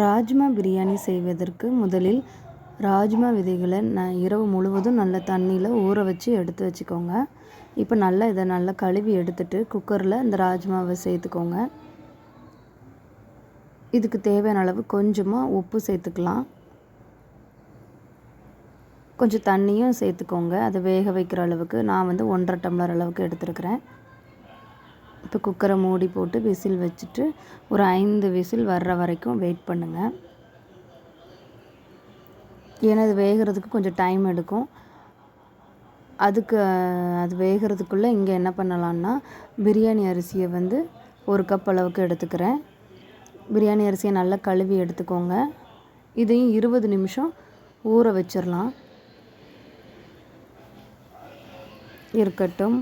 ராஜ்மா பிரியாணி செய்வதற்கு முதலில் ராஜ்மா விதைகளை இரவு முழுவதும் நல்ல தண்ணியில் ஊற வச்சு எடுத்து வச்சுக்கோங்க. இப்போ இதை நல்லா கழுவி எடுத்துட்டு குக்கரில் இந்த ராஜ்மாவை சேர்த்துக்கோங்க. இதுக்கு தேவையான அளவு கொஞ்சமாக உப்பு சேர்த்துக்கலாம். கொஞ்சம் தண்ணியும் சேர்த்துக்கோங்க. அதை வேக வைக்கிற அளவுக்கு நான் 1.5 டம்ளர் அளவுக்கு எடுத்துருக்கிறேன். இப்போ குக்கரை மூடி போட்டு விசில் வச்சுட்டு ஒரு 5 விசில் வர்ற வரைக்கும் வெயிட் பண்ணுங்கள். ஏன்னா அது வேகிறதுக்கு கொஞ்சம் டைம் எடுக்கும். அது வேகிறதுக்குள்ளே இங்கே என்ன பண்ணலான்னா, பிரியாணி அரிசியை 1 கப் அளவுக்கு எடுத்துக்கிறேன். பிரியாணி அரிசியை நல்லா கழுவி எடுத்துக்கோங்க. இதையும் 20 நிமிஷம் ஊற வச்சிடலாம். இருக்கட்டும்.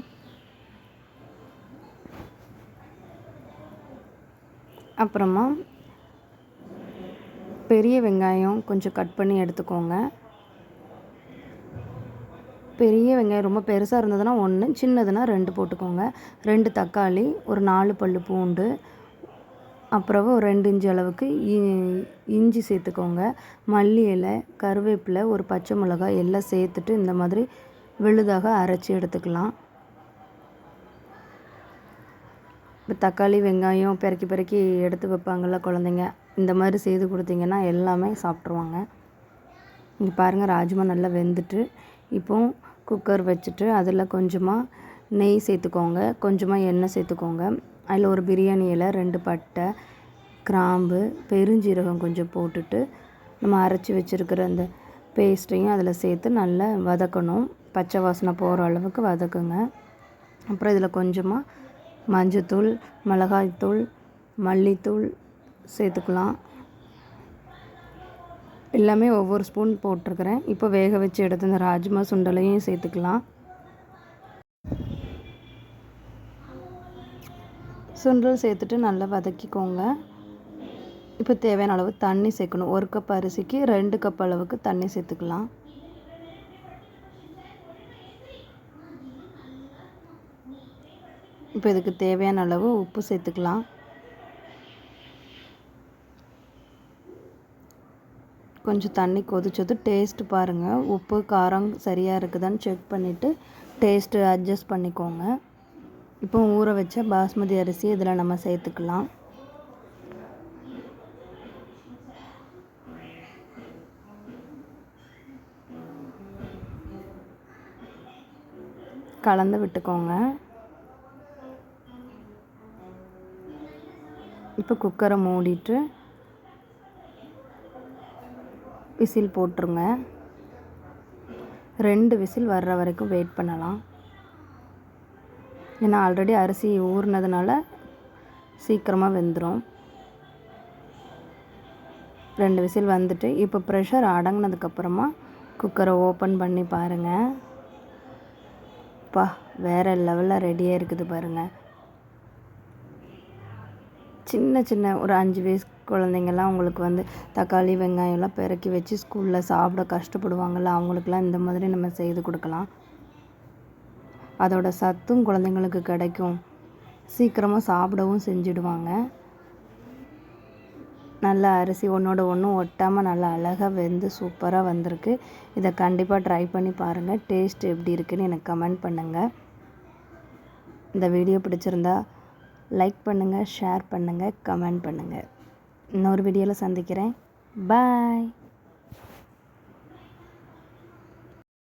அப்புறமா பெரிய வெங்காயம் கொஞ்சம் கட் பண்ணி எடுத்துக்கோங்க. பெரிய வெங்காயம் ரொம்ப பெருசாக இருந்ததுன்னா 1, சின்னதுன்னா 2 போட்டுக்கோங்க. 2 தக்காளி, ஒரு 4 பல் பூண்டு, அப்புறம் ஒரு 2 இன்ச்சு அளவுக்கு இஞ்சி சேர்த்துக்கோங்க. மல்லி இலை, கருவேப்பிலை, ஒரு பச்சை மிளகாய் எல்லாம் சேர்த்துட்டு இந்த மாதிரி விழுதாக அரைச்சி எடுத்துக்கலாம். இப்போ தக்காளி வெங்காயம் பெருக்கி எடுத்து வைப்பாங்கள்ல குழந்தைங்க, இந்த மாதிரி செய்து கொடுத்தீங்கன்னா எல்லாமே சாப்பிட்ருவாங்க. இங்கே பாருங்கள், ராஜ்மா நல்லா வெந்துட்டு இப்போ குக்கர் வச்சுட்டு அதில் கொஞ்சமாக நெய் சேர்த்துக்கோங்க, கொஞ்சமாக எண்ணெய் சேர்த்துக்கோங்க. அதில் ஒரு பிரியாணி இலை, 2 பட்டை, கிராம்பு, பெருஞ்சீரகம் கொஞ்சம் போட்டுட்டு நம்ம அரைச்சி வச்சுருக்கிற அந்த பேஸ்ட்டையும் அதில் சேர்த்து நல்லா வதக்கணும். பச்சை வாசனை போகிற அளவுக்கு வதக்குங்க. அப்புறம் இதில் கொஞ்சமாக மஞ்சத்தூள், மிளகாய்த்தூள், மல்லித்தூள் சேர்த்துக்கலாம். எல்லாமே ஒவ்வொரு ஸ்பூன் போட்டிருக்கிறேன். இப்போ வேக வச்சு எடுத்து இந்த ராஜ்மா சுண்டலையும் சேர்த்துக்கலாம். சுண்டல் சேர்த்துட்டு நல்லா வதக்கிக்கோங்க. இப்போ தேவையான அளவு தண்ணி சேர்க்கணும். 1 கப் அரிசிக்கு 2 கப் அளவுக்கு தண்ணி சேர்த்துக்கலாம். இப்போ இதுக்கு தேவையான அளவு உப்பு சேர்த்துக்கலாம். கொஞ்சம் தண்ணி கொதிச்சது டேஸ்ட்டு பாருங்கள், உப்பு காரம் சரியாக இருக்குதான்னு செக் பண்ணிவிட்டு டேஸ்ட்டு அட்ஜஸ்ட் பண்ணிக்கோங்க. இப்போ ஊற வச்ச பாஸ்மதி அரிசி இதில் நம்ம சேர்த்துக்கலாம். கலந்து விட்டுக்கோங்க. இப்போ குக்கரை மூடிட்டு விசில் போட்டுருங்க. 2 விசில் வர்ற வரைக்கும் வெயிட் பண்ணலாம். ஏன்னா ஆல்ரெடி அரிசி ஊறினதுனால சீக்கிரமாக வெந்துடும். 2 விசில் வந்துட்டு இப்போ ப்ரெஷர் அடங்கினதுக்கப்புறமா குக்கரை ஓப்பன் பண்ணி பாருங்கள். வேறு லெவலில் ரெடியாக இருக்குது பாருங்கள். சின்ன ஒரு 5 வயசு குழந்தைங்கள்லாம் உங்களுக்கு தக்காளி வெங்காயம்லாம் பெருக்கி வச்சு ஸ்கூலில் சாப்பிட கஷ்டப்படுவாங்கள்ல, அவங்களுக்குலாம் இந்த மாதிரி நம்ம செய்து கொடுக்கலாம். அதோட சத்தும் குழந்தைங்களுக்கு கிடைக்கும். சீக்கிரமாக சாப்பிடவும் செஞ்சுடுவாங்க. நல்லா அரிசி ஒன்றோட ஒன்று ஒட்டாமல் நல்லா அழகாக வெந்து சூப்பராக வந்திருக்கு. இதை கண்டிப்பாக ட்ரை பண்ணி பாருங்கள். டேஸ்ட் எப்படி இருக்குதுன்னு எனக்கு கமெண்ட் பண்ணுங்கள். இந்த வீடியோ பிடிச்சிருந்தா லைக் பண்ணுங்கள், ஷேர் பண்ணுங்கள், கமெண்ட் பண்ணுங்கள். இன்னொரு வீடியோவில் சந்திக்கிறேன். பாய்.